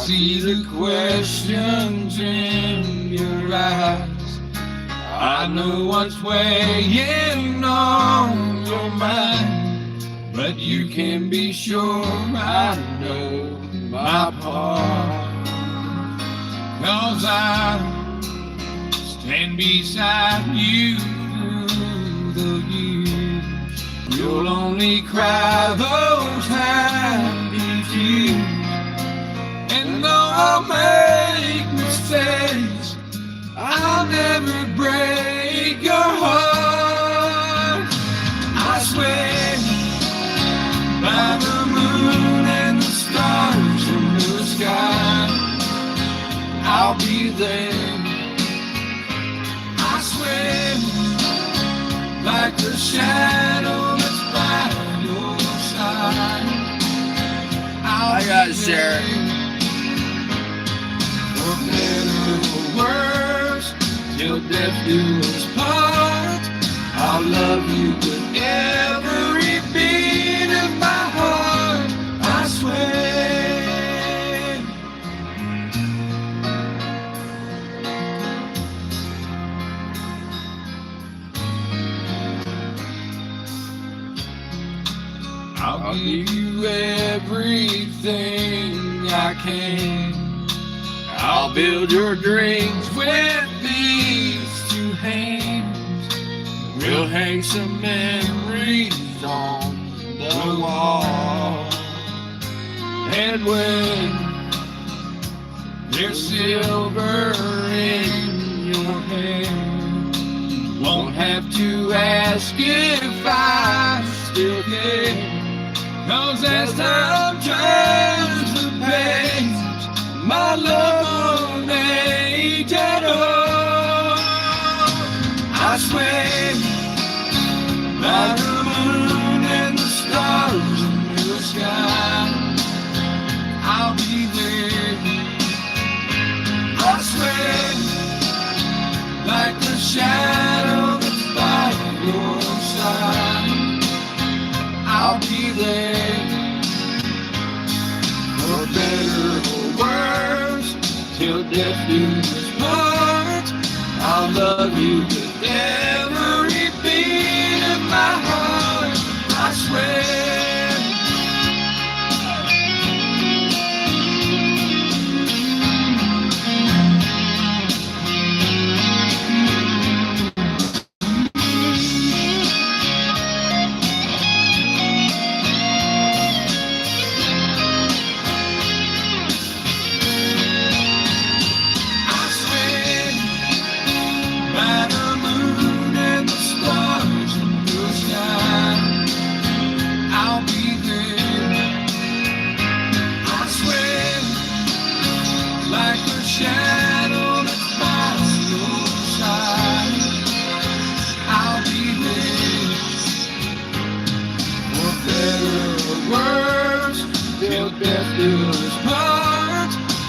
see the questions in your eyes. I know what's weighing on your mind, but you can be sure I know my part. 'Cause I stand beside you through the years. You'll only cry those happy tears. And though I'll make mistakes, I'll never break your heart. I swear by the moon and the stars in the sky, I'll be there. I swear like the shadow that's by your side, I gotta share it. For better or worse, till death do us part. I'll love you with every beat of my heart, I swear. I'll give you everything I can. I'll build your dreams with these two hands. We'll hang some memories on the wall. And when there's silver in your hand, you won't have to ask if I still care. 'Cause as time turns the page, my love won't age at all. I swear by the moon and the stars in the sky, I'll be there. I swear like the shadow that's by your side, I'll be there. For better or worse, till death do us part, I'll love you with every beat of my heart, I swear.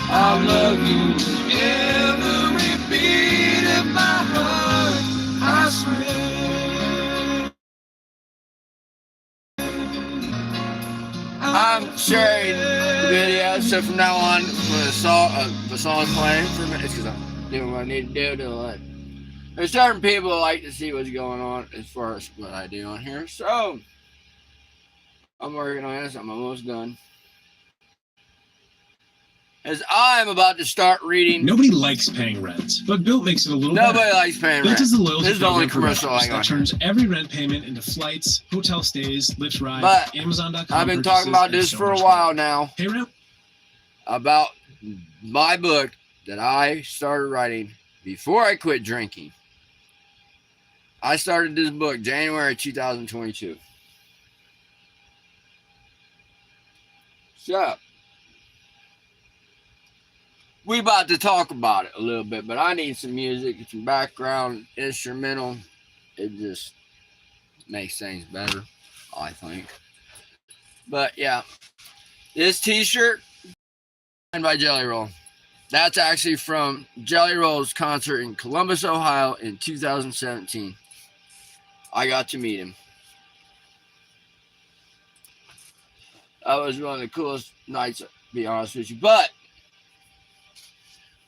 I'll love you with every beat of my heart, I swear. I'm sharing the video, so from now on, when the song's playing for me, it's because I'm doing what I need to do like. There's certain people that like to see what's going on as far as what I do on here, so I'm working on this. I'm almost done. As I'm about to start reading. Nobody likes paying rent, but Built makes it a little Nobody better. likes paying Built rent. is the loyalty This is the only program commercial I got. that turns every rent payment into flights, hotel stays, Lyft rides, But Amazon.com I've been talking about this for a while now. Pay rent? About my book that I started writing before I quit drinking. I started this book January 2022. So, we about to talk about it a little bit, but I need some music, some background instrumental. It just makes things better, I think. But yeah, this t-shirt signed by Jelly Roll. That's actually from Jelly Roll's concert in Columbus, Ohio in 2017. I got to meet him. That was one of the coolest nights, to be honest with you. But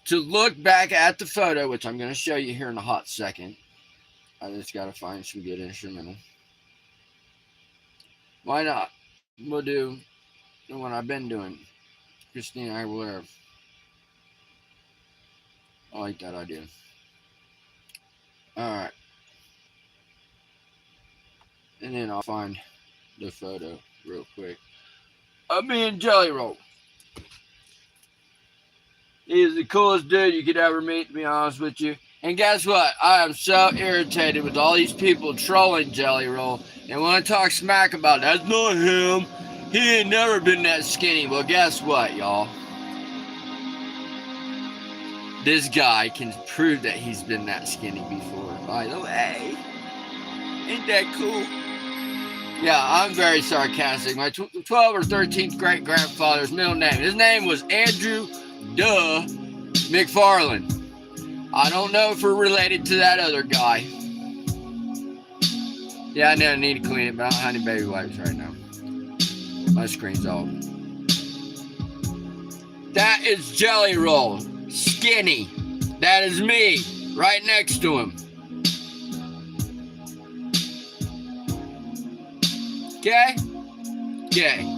to look back at the photo, which I'm going to show you here in a hot second. I just got to find some good instrumental. Why not? We'll do the one I've been doing. Christina Aguilera. I like that idea. Alright. And then I'll find the photo real quick of me and Jelly Roll. He is the coolest dude you could ever meet, to be honest with you. And guess what? I am so irritated with all these people trolling Jelly Roll and want to talk smack about it. That's not him. He ain't never been that skinny. Well, guess what, y'all? This guy can prove that he's been that skinny before. By the way, ain't that cool? Yeah, I'm very sarcastic. My 12th or 13th great-grandfather's middle name. His name was Andrew McFarland. I don't know if we're related to that other guy. Yeah, I know I need to clean it, but I don't have any baby wipes right now. My screen's off. That is Jelly Roll. Skinny. That is me. Right next to him. Okay? Okay.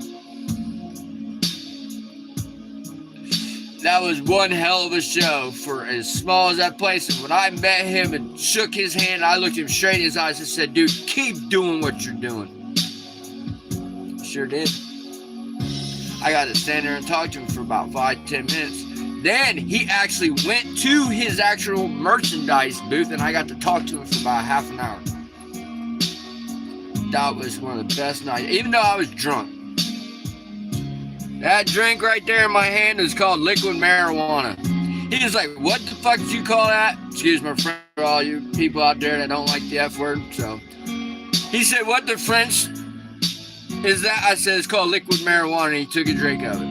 That was one hell of a show for as small as that place. And when I met him and shook his hand, I looked him straight in his eyes and said, dude, keep doing what you're doing. Sure did. I got to stand there and talk to him for about 5-10 minutes. Then he actually went to his actual merchandise booth and I got to talk to him for about half an hour. That was one of the best nights, even though I was drunk. That drink right there in my hand is called liquid marijuana. He was like, what the fuck did you call that? Excuse my French for all you people out there that don't like the F word. So he said, what the French is that? I said, it's called liquid marijuana. And he took a drink of it.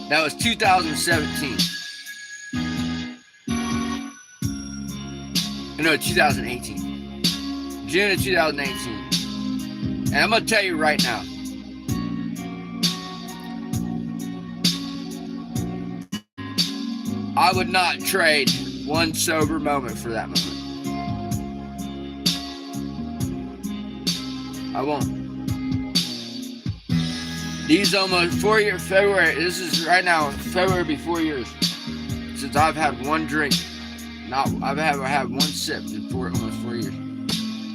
That was 2017. No, 2018. June of 2018. And I'm going to tell you right now. I would not trade one sober moment for that moment. I won't. These almost 4 years, February, this is right now, February be 4 years since I've had one drink. I've had one sip in almost 4 years.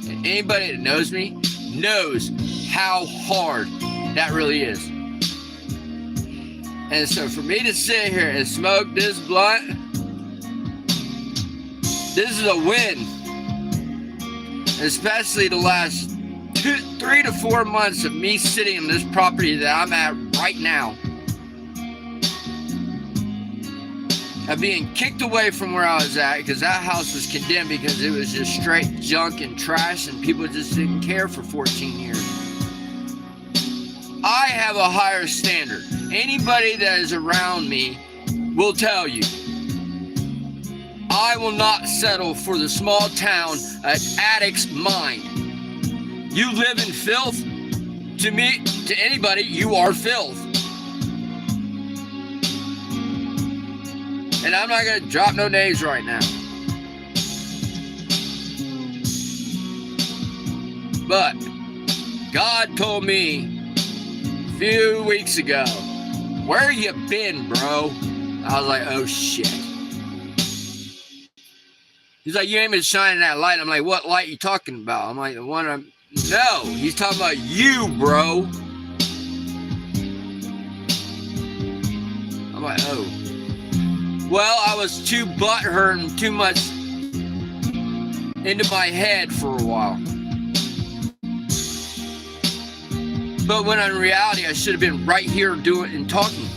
And anybody that knows me knows how hard that really is. And so for me to sit here and smoke this blunt, this is a win. Especially the last 3 to 4 months of me sitting in this property that I'm at right now. Of being kicked away from where I was at because that house was condemned because it was just straight junk and trash and people just didn't care for 14 years. I have a higher standard. Anybody that is around me will tell you. I will not settle for the small town addict's mind. You live in filth. To me, to anybody, you are filth. And I'm not going to drop no names right now. But God told me a few weeks ago, where you been, bro? I was like, oh shit. He's like, you ain't been shining that light. I'm like, what light you talking about? I'm like, the one I'm... No, he's talking about you, bro. I'm like, oh. Well, I was too butthurt and too much into my head for a while. But when in reality, I should have been right here doing and talking.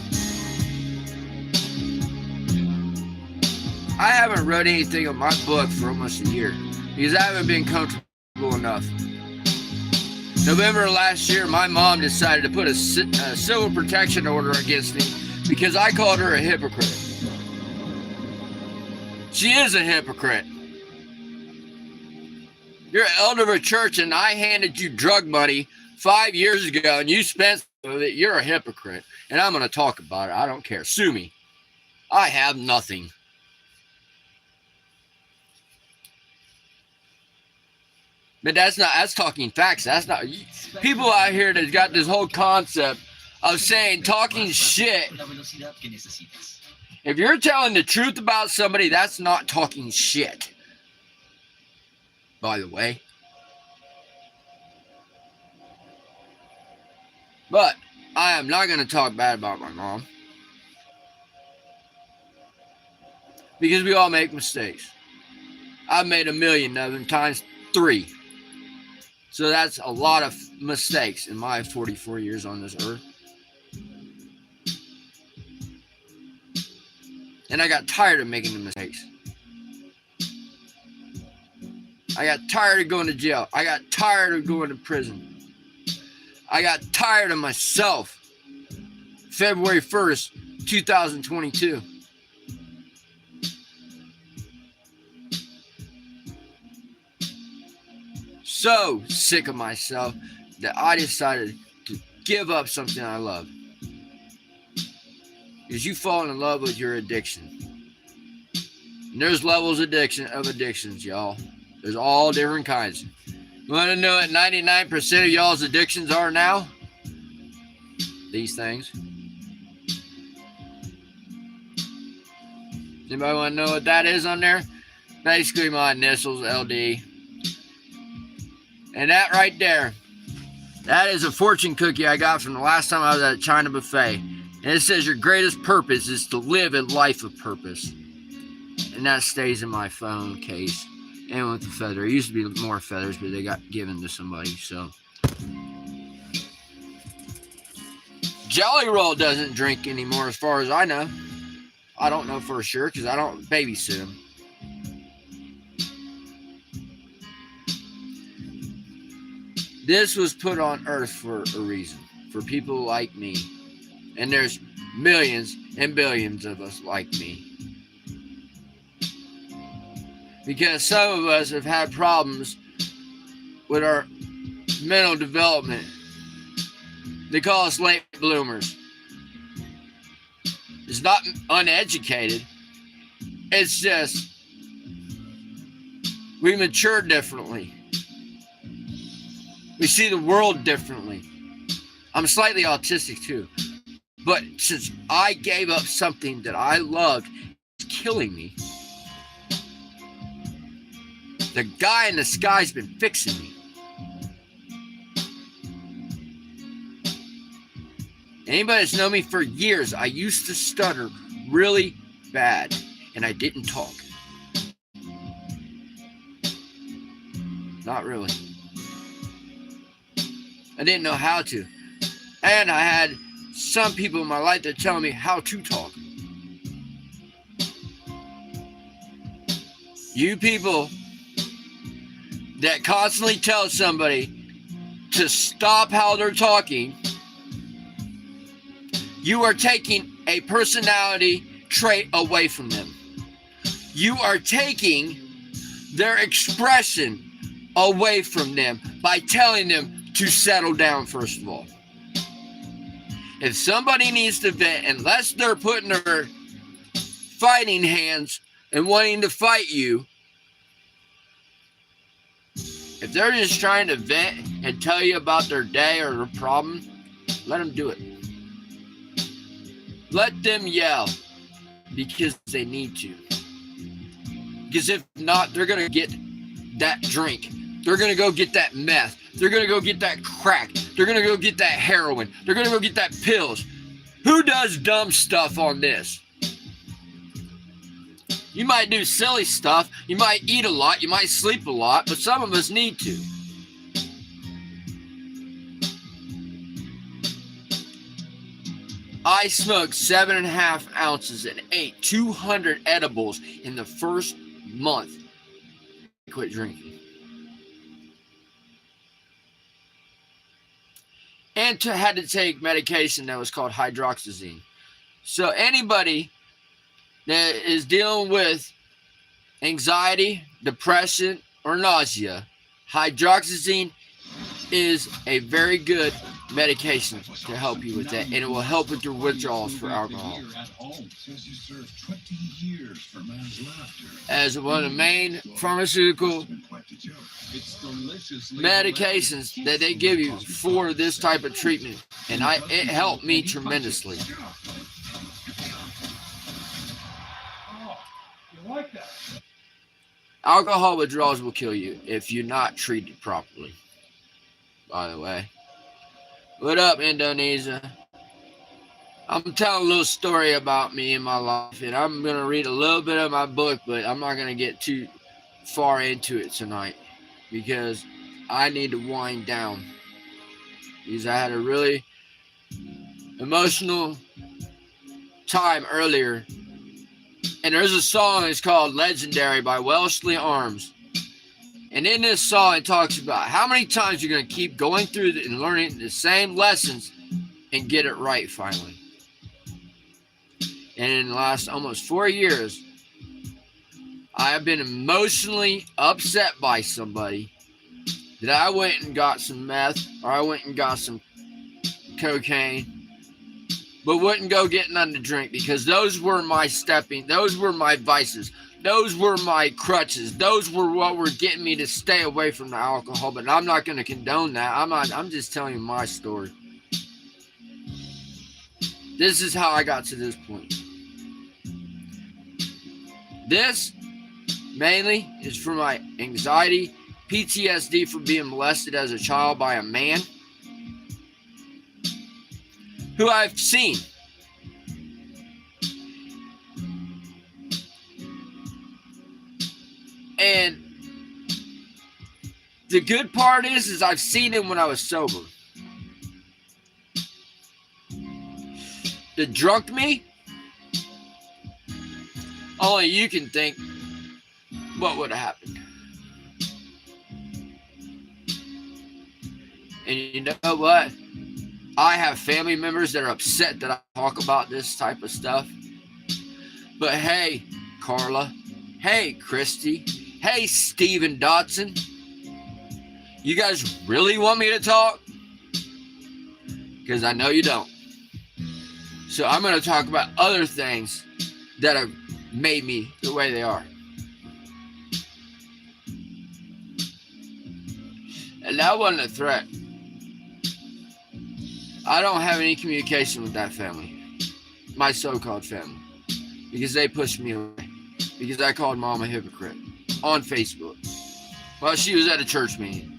I haven't wrote anything on my book for almost a year because I haven't been comfortable enough. November last year, my mom decided to put a civil protection order against me because I called her a hypocrite. She is a hypocrite. You're an elder of a church and I handed you drug money 5 years ago and you spent with it. You're a hypocrite. And I'm going to talk about it. I don't care. Sue me. I have nothing. But that's talking facts. That's not, people out here that's got this whole concept of saying talking shit. If you're telling the truth about somebody, that's not talking shit. By the way. But I am not going to talk bad about my mom. Because we all make mistakes. I've made 1,000,000 of them times 3. So that's a lot of mistakes in my 44 years on this earth. And I got tired of making the mistakes. I got tired of going to jail. I got tired of going to prison. I got tired of myself. February 1st, 2022. So sick of myself that I decided to give up something I love. Because you fall in love with your addiction. And there's levels of addictions, y'all. There's all different kinds. You want to know what 99% of y'all's addictions are now? These things. Anybody want to know what that is on there? Basically my initials, LD. And that right there, that is a fortune cookie I got from the last time I was at a China buffet. And it says your greatest purpose is to live a life of purpose. And that stays in my phone case. And with the feather. There used to be more feathers, but they got given to somebody, so. Jelly Roll doesn't drink anymore as far as I know. I don't know for sure because I don't babysit him. This was put on earth for a reason. For people like me. And there's millions and billions of us like me. Because some of us have had problems with our mental development. They call us late bloomers. It's not uneducated. It's just we mature differently. We see the world differently. I'm slightly autistic too. But since I gave up something that I loved, it's killing me. The guy in the sky's been fixing me. Anybody that's known me for years, I used to stutter really bad, and I didn't talk. Not really. I didn't know how to. And I had some people in my life that tell me how to talk. You people that constantly tell somebody to stop how they're talking, you are taking a personality trait away from them. You are taking their expression away from them by telling them to settle down, first of all. If somebody needs to vent, unless they're putting their fighting hands and wanting to fight you, if they're just trying to vent and tell you about their day or their problem, let them do it. Let them yell because they need to. Because if not, they're going to get that drink. They're going to go get that meth. They're going to go get that crack. They're going to go get that heroin. They're going to go get that pills. Who does dumb stuff on this? You might do silly stuff. You might eat a lot. You might sleep a lot. But some of us need to. I smoked 7.5 ounces and ate 200 edibles in the first month. I quit drinking. And had to take medication that was called hydroxyzine. So anybody that is dealing with anxiety, depression, or nausea, hydroxyzine is a very good medication to help you with that, and it will help with your withdrawals for alcohol. As one of the main pharmaceutical medications that they give you for this type of treatment, and it helped me tremendously. Alcohol withdrawals will kill you if you're not treated properly, by the way. What up, Indonesia? I'm telling a little story about me and my life, and I'm going to read a little bit of my book, but I'm not going to get too far into it tonight because I need to wind down. Because I had a really emotional time earlier. And there's a song that's called Legendary by Wellesley Arms. And in this song, it talks about how many times you're going to keep going through and learning the same lessons and get it right finally. And in the last almost 4 years, I have been emotionally upset by somebody that I went and got some meth or I went and got some cocaine, but wouldn't go get none to drink because those were my those were my vices. Those were my crutches. Those were what were getting me to stay away from the alcohol, but I'm not going to condone that. I'm just telling you my story. This is how I got to this point. This mainly is for my anxiety, PTSD for being molested as a child by a man who I've seen. And the good part is I've seen him when I was sober. The drunk me, only you can think what would have happened. And you know what? I have family members that are upset that I talk about this type of stuff. But hey, Carla. Hey, Christy. Hey, Steven Dotson. You guys really want me to talk? Because I know you don't. So I'm going to talk about other things that have made me the way they are. And that wasn't a threat. I don't have any communication with that family, my so-called family, because they pushed me away, because I called Mom a hypocrite on Facebook while she was at a church meeting.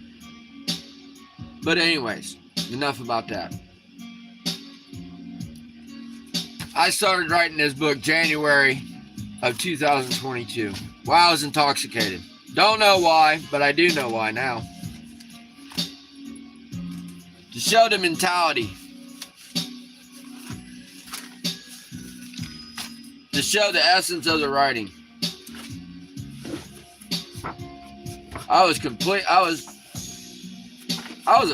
But anyways, enough about that. I started writing this book January of 2022 while I was intoxicated. Don't know why, but I do know why now. To show the mentality. To show the essence of the writing. I was a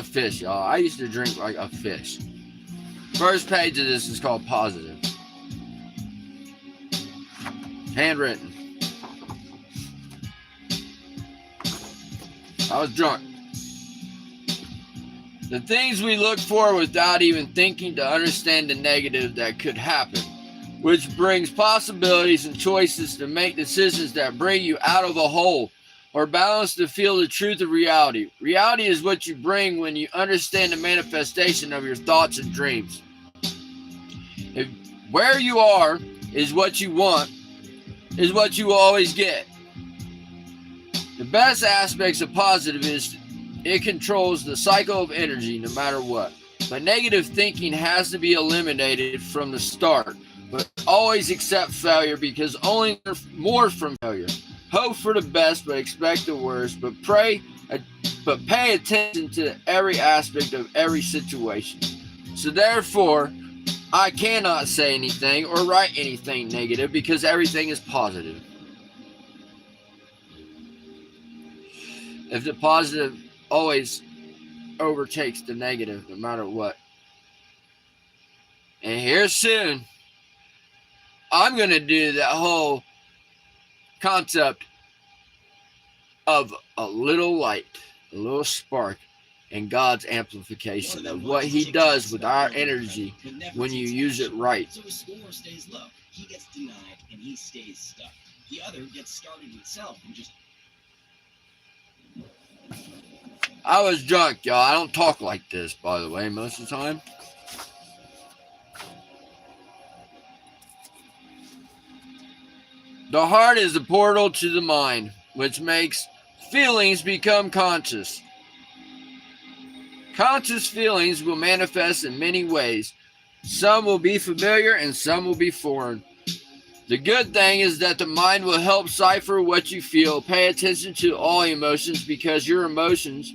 fish, y'all. I used to drink like a fish. First page of this is called Positive. Handwritten. I was drunk. The things we look for without even thinking to understand the negative that could happen, which brings possibilities and choices to make decisions that bring you out of a hole or balance to feel the truth of reality. Reality is what you bring when you understand the manifestation of your thoughts and dreams. If where you are is what you want, is what you will always get. The best aspects of positive is it controls the cycle of energy no matter what. But negative thinking has to be eliminated from the start. But always accept failure because only more from failure. Hope for the best but expect the worst. But pay attention to every aspect of every situation. So therefore, I cannot say anything or write anything negative because everything is positive. If the positive always overtakes the negative no matter what. And here soon, I'm going to do that whole concept of a little light, a little spark and God's amplification of what He does with our energy when you use it right. So his score stays low. He gets denied and he stays stuck. The other gets started himself and just. I was drunk, y'all. I don't talk like this, by the way, most of the time. The heart is the portal to the mind, which makes feelings become conscious. Conscious feelings will manifest in many ways. Some will be familiar and some will be foreign. The good thing is that the mind will help cipher what you feel. Pay attention to all emotions because your emotions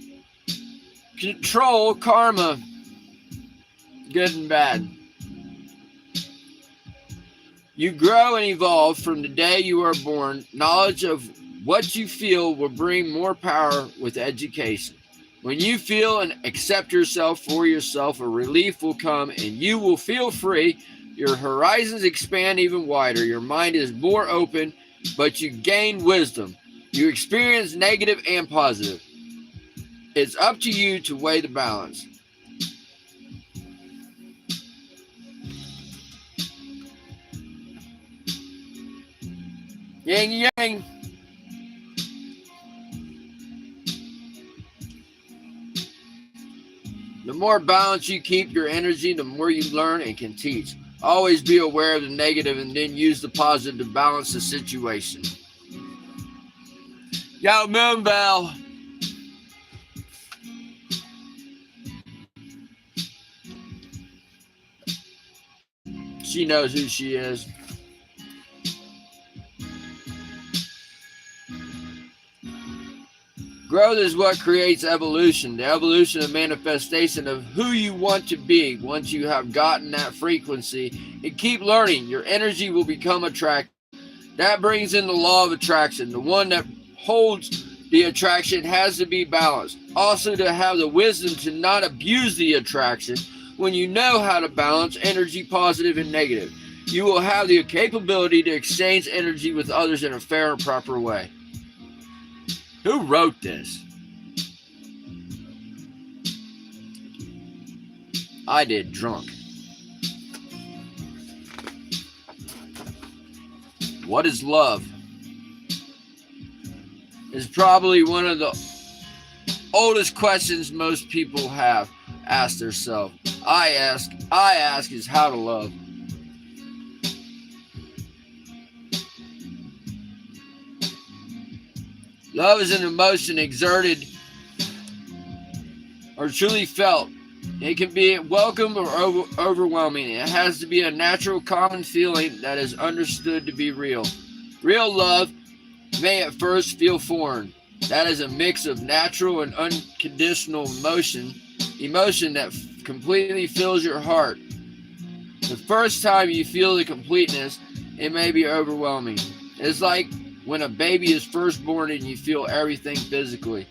control karma, good and bad. You grow and evolve from the day you are born. Knowledge of what you feel will bring more power with education. When you feel and accept yourself for yourself, a relief will come and you will feel free. Your horizons expand even wider. Your mind is more open, but you gain wisdom. You experience negative and positive. It's up to you to weigh the balance. Yin yang. The more balance you keep your energy, the more you learn and can teach. Always be aware of the negative and then use the positive to balance the situation. Yo, Moonbell. She knows who she is. Growth is what creates evolution, the evolution of manifestation of who you want to be. Once you have gotten that frequency and keep learning, your energy will become attractive. That brings in the law of attraction. The one that holds the attraction has to be balanced. Also, to have the wisdom to not abuse the attraction. When you know how to balance energy, positive and negative, you will have the capability to exchange energy with others in a fair and proper way. Who wrote this? I did, drunk. What is love? Is probably one of the oldest questions most people have asked themselves. I ask is how to love. Love is an emotion exerted or truly felt. It can be welcome or overwhelming. It has to be a natural, common feeling that is understood to be real. Real love may at first feel foreign. That is a mix of natural and unconditional emotion that completely fills your heart. The first time you feel the completeness, it may be overwhelming. It's like when a baby is first born and you feel everything physically.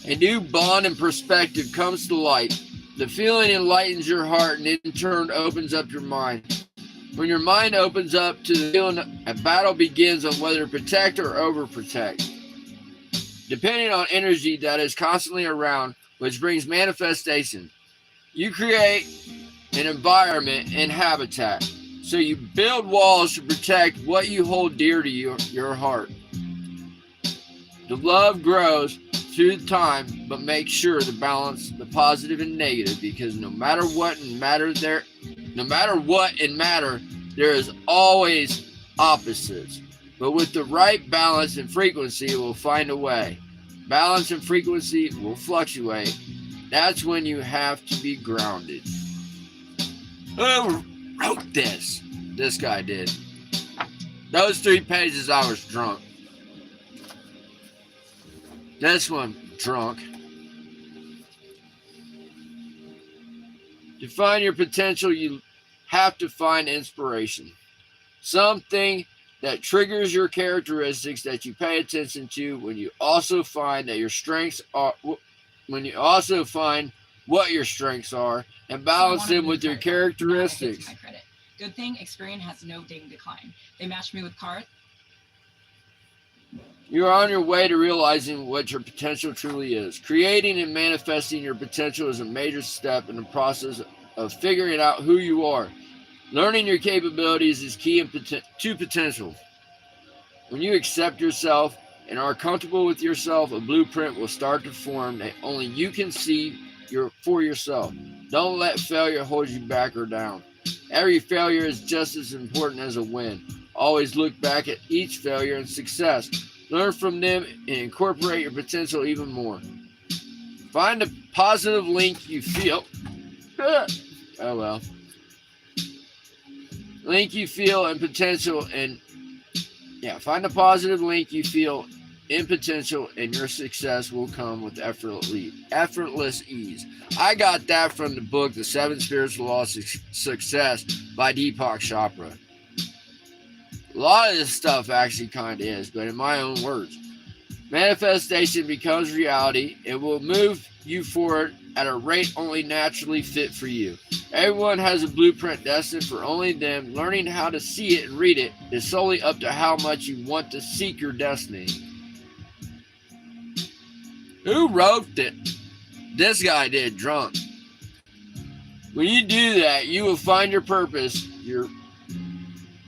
A new bond and perspective comes to light. The feeling enlightens your heart and in turn opens up your mind. When your mind opens up to the feeling, a battle begins on whether to protect or overprotect. Depending on energy that is constantly around, which brings manifestation. You create an environment and habitat. So you build walls to protect what you hold dear to your heart. The love grows through time, but make sure to balance the positive and negative, because no matter what in matter, there is always opposites. But with the right balance and frequency, it will find a way. Balance and frequency will fluctuate. That's when you have to be grounded. Who wrote this? This guy did. Those 3 pages I was drunk. This one, drunk. To find your potential, you have to find inspiration. Something that triggers your characteristics that you pay attention to. When you also find that your strengths are, when you also find what your strengths are and balance them with your characteristics. Good thing Experian has no dating decline. They matched me with cards. You are on your way to realizing what your potential truly is. Creating and manifesting your potential is a major step in the process of figuring out who you are. Learning your capabilities is key to potential. When you accept yourself and are comfortable with yourself, a blueprint will start to form that only you can see for yourself. Don't let failure hold you back or down. Every failure is just as important as a win. Always look back at each failure and success. Learn from them and incorporate your potential even more. Find a positive link you feel. Link you feel in potential and find a positive link you feel in potential, and your success will come with effortless ease. I got that from the book, The 7 Spiritual Laws of Success by Deepak Chopra. A lot of this stuff actually kind of is, but in my own words. Manifestation becomes reality. It will move you forward at a rate only naturally fit for you. Everyone has a blueprint destined for only them. Learning how to see it and read it is solely up to how much you want to seek your destiny. Who wrote it? This guy did, drunk. When you do that, you will find your purpose.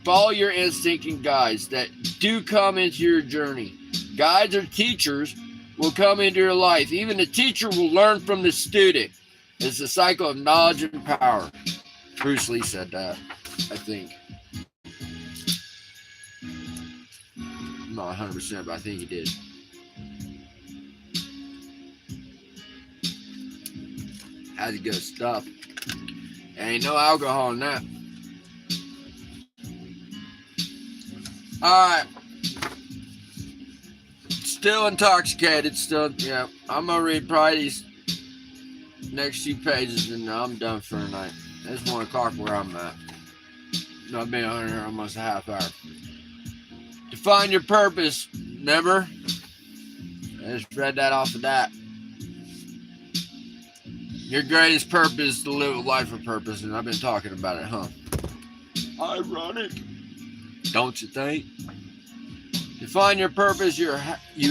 Follow your instinct and guides that do come into your journey. Guides or teachers will come into your life. Even the teacher will learn from the student. It's a cycle of knowledge and power. Bruce Lee said that, I think. I'm not 100%, but I think he did. That's good stuff. Ain't no alcohol in that. Alright. Still intoxicated. I'm going to read probably these next few pages and I'm done for the night. It's 1 o'clock where I'm at. I've been on here almost a half hour. Define your purpose. Remember? I just read that off of that. Your greatest purpose is to live a life of purpose, and I've been talking about it, huh? Ironic. Don't you think? Define your purpose. You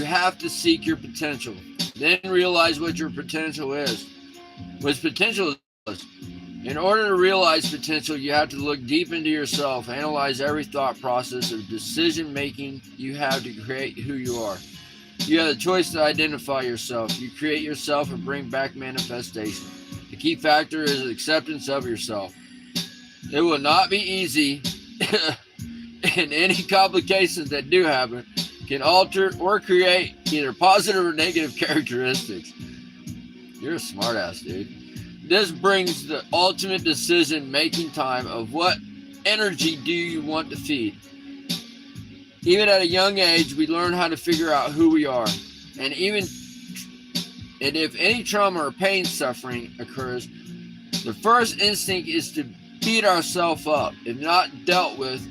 have to seek your potential. Then realize what your potential is. What potential is. In order to realize potential, you have to look deep into yourself, analyze every thought process of decision making you have to create who you are. You have the choice to identify yourself. You create yourself and bring back manifestation. The key factor is acceptance of yourself. It will not be easy, and any complications that do happen can alter or create either positive or negative characteristics. You're a smartass, dude. This brings the ultimate decision-making time of what energy do you want to feed. Even at a young age, we learn how to figure out who we are. And if any trauma or pain suffering occurs, the first instinct is to beat ourselves up. If not dealt with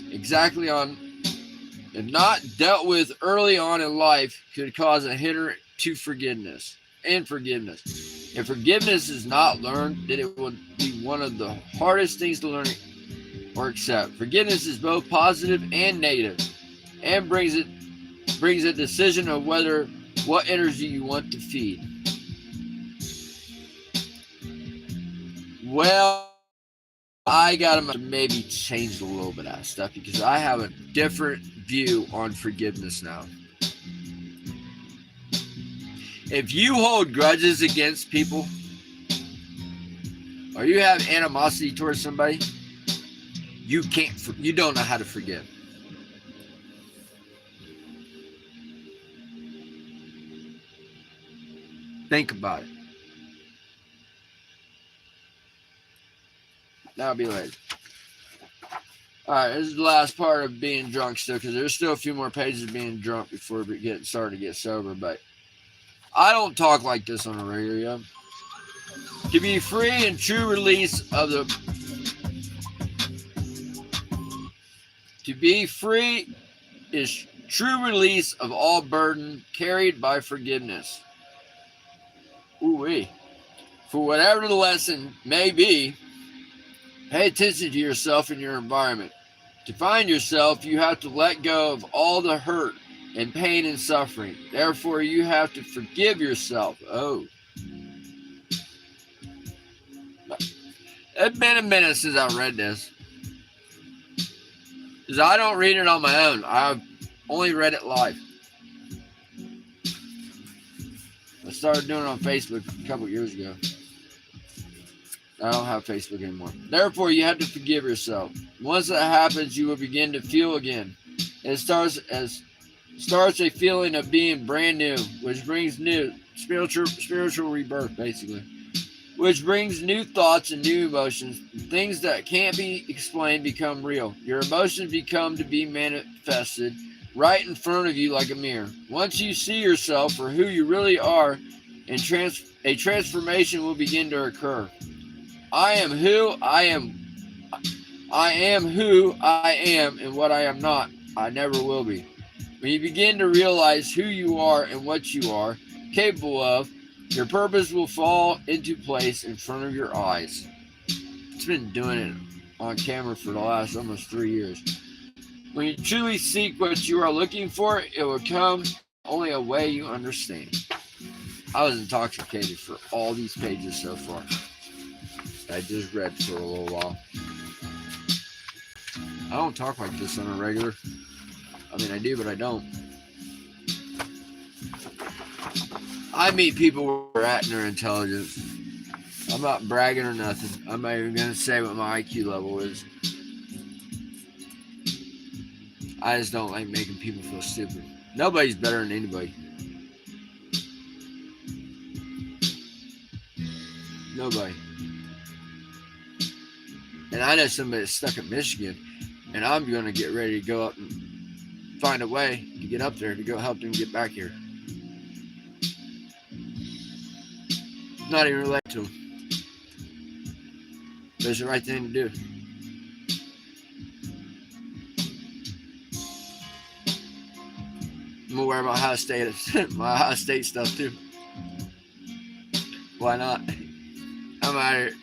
early on in life, could cause a hindrance to forgiveness. If forgiveness is not learned, then it will be one of the hardest things to learn or accept. Forgiveness is both positive and negative, and brings a decision of what energy you want to feed. Well, I gotta maybe change a little bit of that stuff because I have a different view on forgiveness now. If you hold grudges against people, or you have animosity towards somebody, you don't know how to forgive. Think about it. That'll be later. Alright, this is the last part of being drunk still, because there's still a few more pages of being drunk before we starting to get sober, but I don't talk like this on the radio. To be free and true release of To be free is true release of all burden carried by forgiveness. Ooh-wee. For whatever the lesson may be, pay attention to yourself and your environment. To find yourself, you have to let go of all the hurt and pain and suffering. Therefore, you have to forgive yourself. Oh. It's been a minute since I read this. Because I don't read it on my own. I've only read it live. I started doing it on Facebook a couple years ago. I don't have Facebook anymore. Therefore, you have to forgive yourself. Once that happens, you will begin to feel again. It starts a feeling of being brand new, which brings new spiritual rebirth, basically. Which brings new thoughts and new emotions. Things that can't be explained become real. Your emotions become to be manifested right in front of you like a mirror. Once you see yourself for who you really are, and a transformation will begin to occur. I am who I am. I am who I am, and what I am not, I never will be. When you begin to realize who you are and what you are capable of, your purpose will fall into place in front of your eyes. It's been doing it on camera for the last almost 3 years. When you truly seek what you are looking for, it will come only a way you understand. I was intoxicated for all these pages so far. I just read for a little while. I don't talk like this on a regular. I mean, I do, but I don't. I meet people where they're at in their intelligence. I'm not bragging or nothing. I'm not even going to say what my IQ level is. I just don't like making people feel stupid. Nobody's better than anybody. Nobody. And I know somebody that's stuck in Michigan, and I'm going to get ready to go up and find a way to get up there to go help them get back here. Not even related to them. But it's the right thing to do. I'm gonna worry about Ohio State, my Ohio State stuff too. Why not? I'm out here.